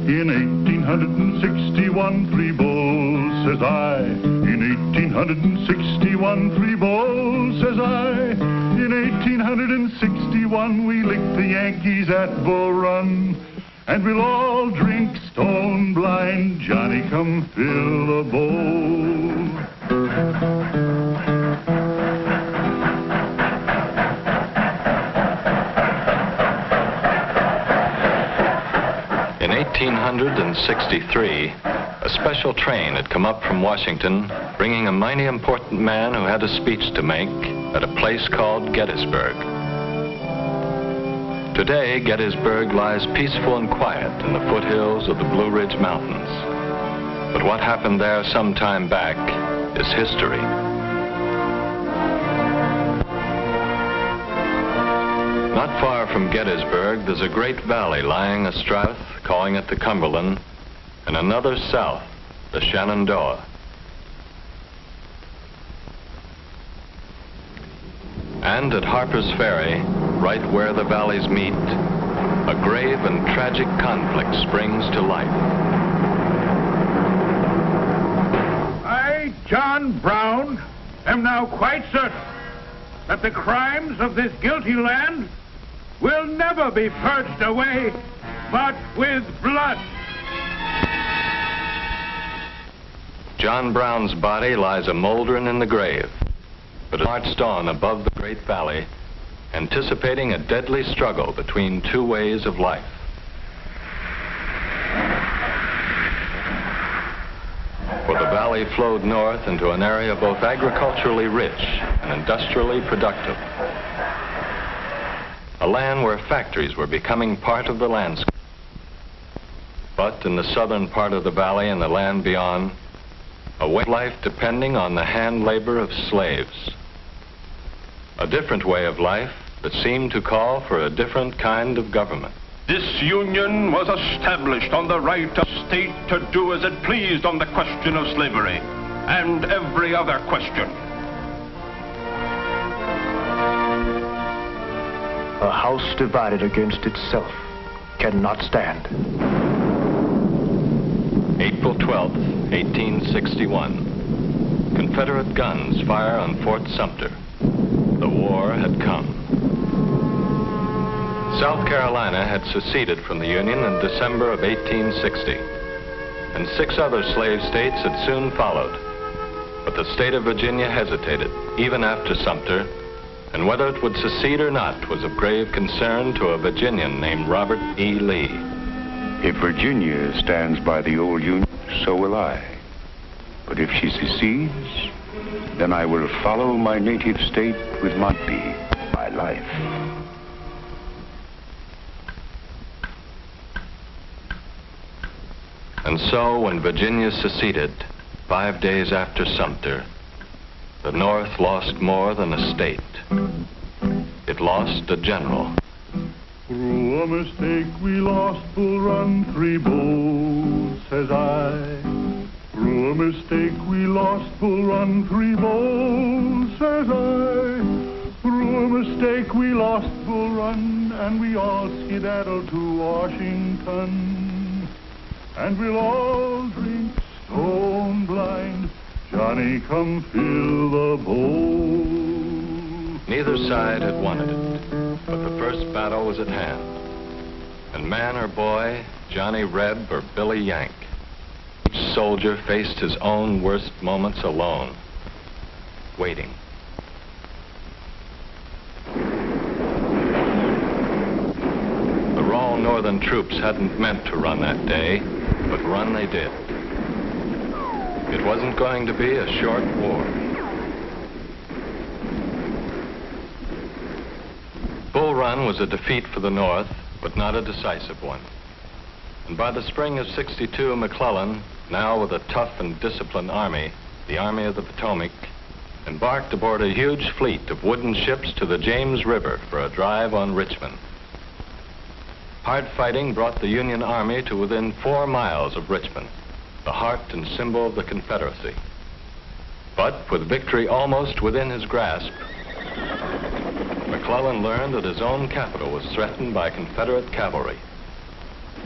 In 1861, 3 bulls, says I. In 1861, 3 bulls, says I. In 1861, we licked the Yankees at Bull Run. And we'll all drink stone blind, Johnny, come fill a bowl. In 1863, a special train had come up from Washington, bringing a mighty important man who had a speech to make at a place called Gettysburg. Today, Gettysburg lies peaceful and quiet in the foothills of the Blue Ridge Mountains. But what happened there some time back is history. Not far from Gettysburg, there's a great valley lying astride, calling it the Cumberland, and another south, the Shenandoah. And at Harper's Ferry, right where the valleys meet, a grave and tragic conflict springs to life. I, John Brown, am now quite certain that the crimes of this guilty land will never be purged away, but with blood. John Brown's body lies a moldering in the grave, but it marched on above the great valley, anticipating a deadly struggle between two ways of life. For the valley flowed north into an area both agriculturally rich and industrially productive. A land where factories were becoming part of the landscape. But in the southern part of the valley and the land beyond, a way of life depending on the hand labor of slaves. A different way of life that seemed to call for a different kind of government. This union was established on the right of state to do as it pleased on the question of slavery and every other question. A house divided against itself cannot stand. April 12th, 1861. Confederate guns fire on Fort Sumter. The war had come. South Carolina had seceded from the Union in December of 1860, and 6 other slave states had soon followed. But the state of Virginia hesitated, even after Sumter, and whether it would secede or not was of grave concern to a Virginian named Robert E. Lee. If Virginia stands by the old Union, so will I. But if she secedes, then I will follow my native state with my life. And so, when Virginia seceded, 5 days after Sumter, the North lost more than a state. It lost a general. Through a mistake we lost Bull Run, 3 bulls, says I. Through a mistake we lost Bull Run, 3 bulls, says I. Through a mistake we lost Bull Run, and we all skedaddled to Washington. And we'll all drink stone blind, Johnny, come fill the bowl. Neither side had wanted it, but the first battle was at hand. And man or boy, Johnny Reb or Billy Yank, each soldier faced his own worst moments alone, waiting. The raw northern troops hadn't meant to run that day, but run they did. It wasn't going to be a short war. Bull Run was a defeat for the North, but not a decisive one. And by the spring of '62, McClellan, now with a tough and disciplined army, the Army of the Potomac, embarked aboard a huge fleet of wooden ships to the James River for a drive on Richmond. Hard fighting brought the Union Army to within 4 miles of Richmond, the heart and symbol of the Confederacy. But with victory almost within his grasp, McClellan learned that his own capital was threatened by Confederate cavalry.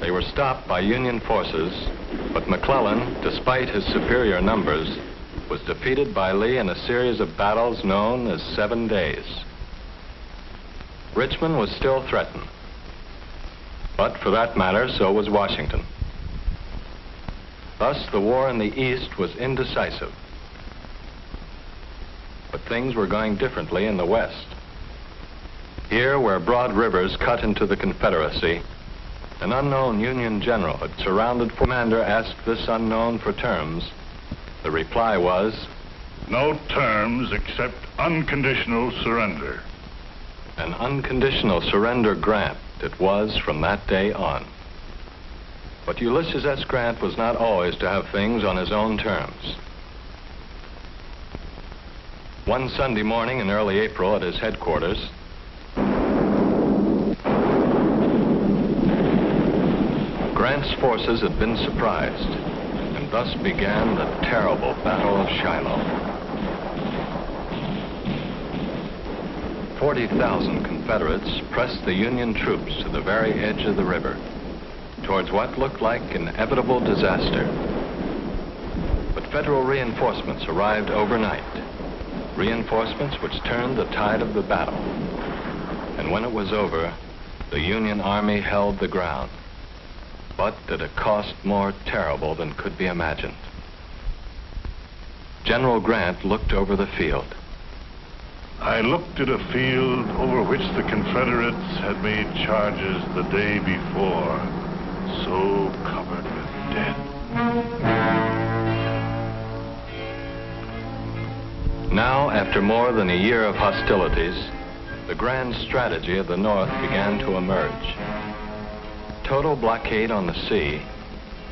They were stopped by Union forces, but McClellan, despite his superior numbers, was defeated by Lee in a series of battles known as 7 days. Richmond was still threatened, but for that matter, so was Washington. Thus, the war in the East was indecisive. But things were going differently in the West. Here, where broad rivers cut into the Confederacy, an unknown Union general had surrounded. Commander asked this unknown for terms. The reply was, "No terms except unconditional surrender." An unconditional surrender grant it was from that day on. But Ulysses S. Grant was not always to have things on his own terms. One Sunday morning in early April at his headquarters, Grant's forces had been surprised, and thus began the terrible Battle of Shiloh. 40,000 Confederates pressed the Union troops to the very edge of the river, towards what looked like inevitable disaster. But Federal reinforcements arrived overnight, reinforcements which turned the tide of the battle. And when it was over, the Union Army held the ground, but at a cost more terrible than could be imagined. General Grant looked over the field. I looked at a field over which the Confederates had made charges the day before, so covered with dead. Now, after more than a year of hostilities, the grand strategy of the North began to emerge. Total blockade on the sea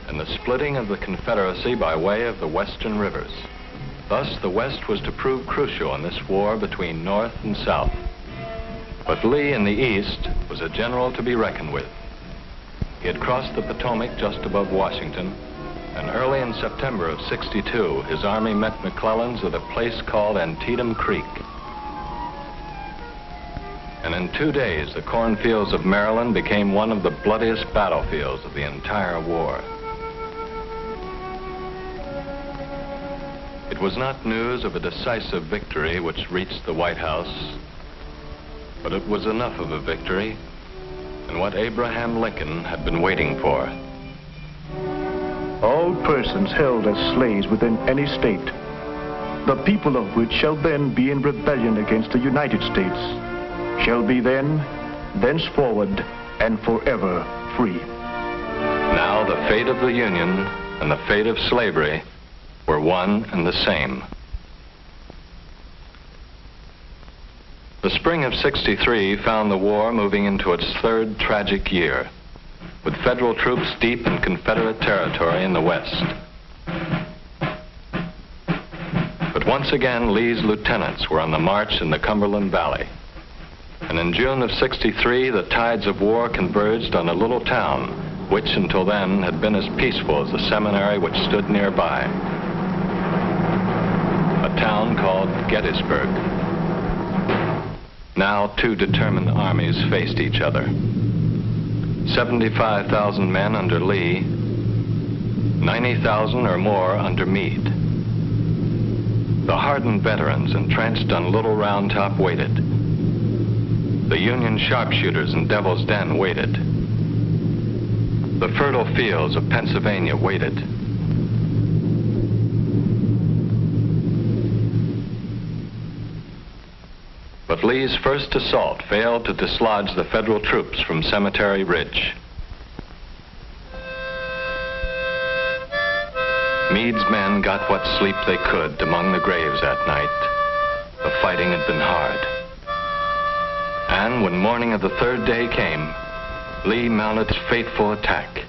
and the splitting of the Confederacy by way of the western rivers. Thus, the West was to prove crucial in this war between North and South. But Lee in the East was a general to be reckoned with. He had crossed the Potomac just above Washington, and early in September of '62, his army met McClellan's at a place called Antietam Creek. And in 2 days, the cornfields of Maryland became one of the bloodiest battlefields of the entire war. It was not news of a decisive victory which reached the White House, but it was enough of a victory and what Abraham Lincoln had been waiting for. All persons held as slaves within any state, the people of which shall then be in rebellion against the United States, shall be then, thenceforward, and forever free. Now the fate of the Union and the fate of slavery were one and the same. The spring of '63 found the war moving into its third tragic year, with Federal troops deep in Confederate territory in the West. But once again, Lee's lieutenants were on the march in the Cumberland Valley. And in June of '63, the tides of war converged on a little town, which until then had been as peaceful as the seminary which stood nearby. A town called Gettysburg. Now 2 determined armies faced each other. 75,000 men under Lee, 90,000 or more under Meade. The hardened veterans entrenched on Little Round Top waited. The Union sharpshooters in Devil's Den waited. The fertile fields of Pennsylvania waited. But Lee's first assault failed to dislodge the Federal troops from Cemetery Ridge. Meade's men got what sleep they could among the graves that night. The fighting had been hard. And when morning of the 3rd day came, Lee mounted his fateful attack.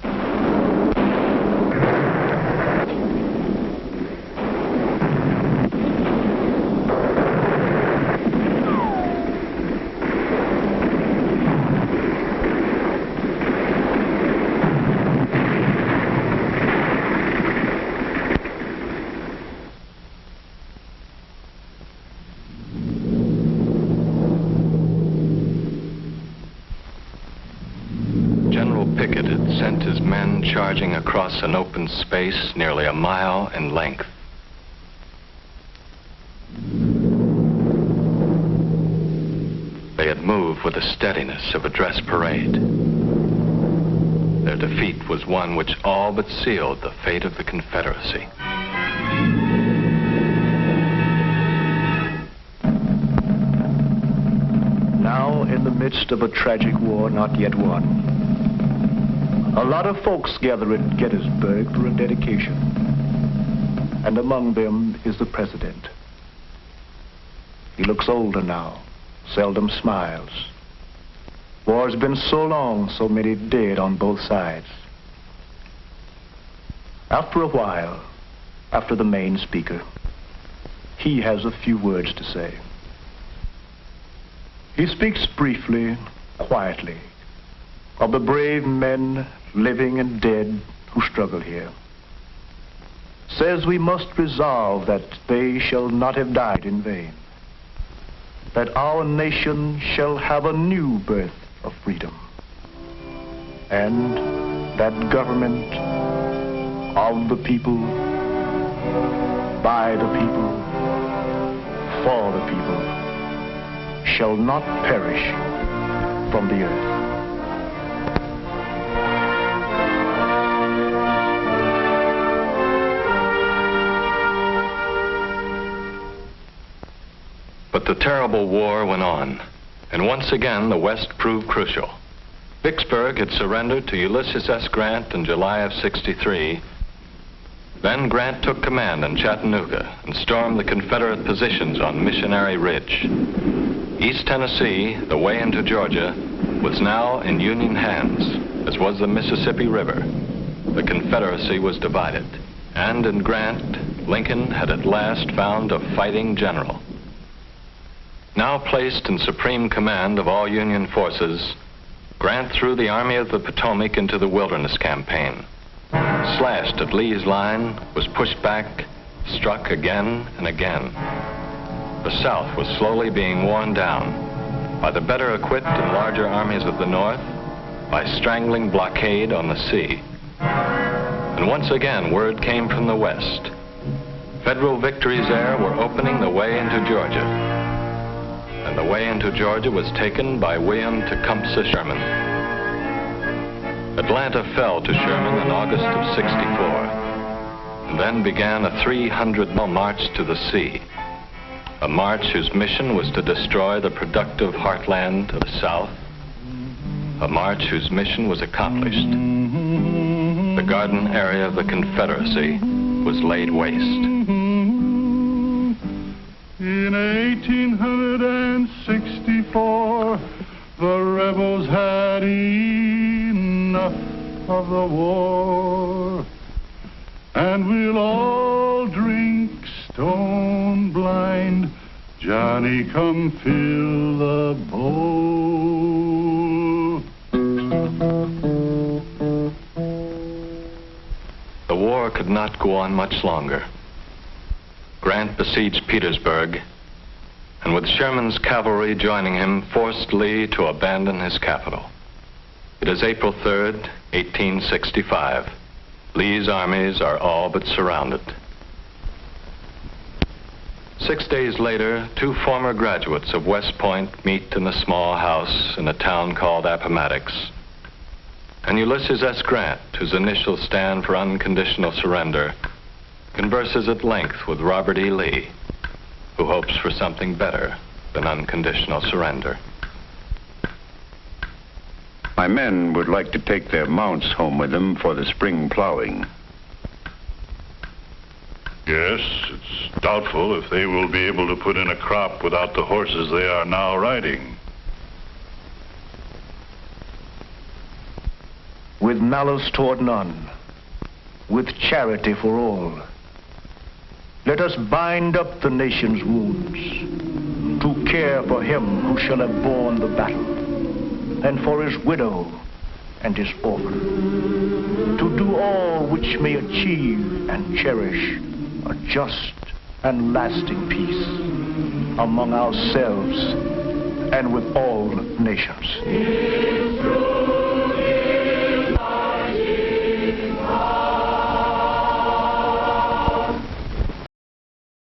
picket had sent his men charging across an open space nearly a mile in length. They had moved with the steadiness of a dress parade. Their defeat was one which all but sealed the fate of the Confederacy. Now, in the midst of a tragic war not yet won, a lot of folks gather at Gettysburg for a dedication. And among them is the president. He looks older now, seldom smiles. War's been so long, so many dead on both sides. After a while, after the main speaker, he has a few words to say. He speaks briefly, quietly, of the brave men, living and dead, who struggle here. Says we must resolve that they shall not have died in vain, that our nation shall have a new birth of freedom, and that government of the people, by the people, for the people, shall not perish from the earth. But the terrible war went on, and once again the West proved crucial. Vicksburg had surrendered to Ulysses S. Grant in July of '63. Then Grant took command in Chattanooga and stormed the Confederate positions on Missionary Ridge. East Tennessee, the way into Georgia, was now in Union hands, as was the Mississippi River. The Confederacy was divided, and in Grant, Lincoln had at last found a fighting general. Now placed in supreme command of all Union forces, Grant threw the Army of the Potomac into the Wilderness Campaign. Slashed at Lee's line, was pushed back, struck again and again. The South was slowly being worn down by the better equipped and larger armies of the North, by strangling blockade on the sea. And once again, word came from the West. Federal victories there were opening the way into Georgia. And the way into Georgia was taken by William Tecumseh Sherman. Atlanta fell to Sherman in August of '64, and then began a 300-mile march to the sea. A march whose mission was to destroy the productive heartland of the South. A march whose mission was accomplished. The garden area of the Confederacy was laid waste. In 1864, the rebels had enough of the war, and we'll all drink stone blind. Johnny, come fill the bowl. The war could not go on much longer. Grant besieged Petersburg, and with Sherman's cavalry joining him, forced Lee to abandon his capital. It is April 3rd, 1865. Lee's armies are all but surrounded. 6 days later, two former graduates of West Point meet in a small house in a town called Appomattox. And Ulysses S. Grant, whose initials stand for unconditional surrender, converses at length with Robert E. Lee, who hopes for something better than unconditional surrender. My men would like to take their mounts home with them for the spring plowing. Yes, it's doubtful if they will be able to put in a crop without the horses they are now riding. With malice toward none, with charity for all, let us bind up the nation's wounds, to care for him who shall have borne the battle, and for his widow and his orphan, to do all which may achieve and cherish a just and lasting peace among ourselves and with all nations.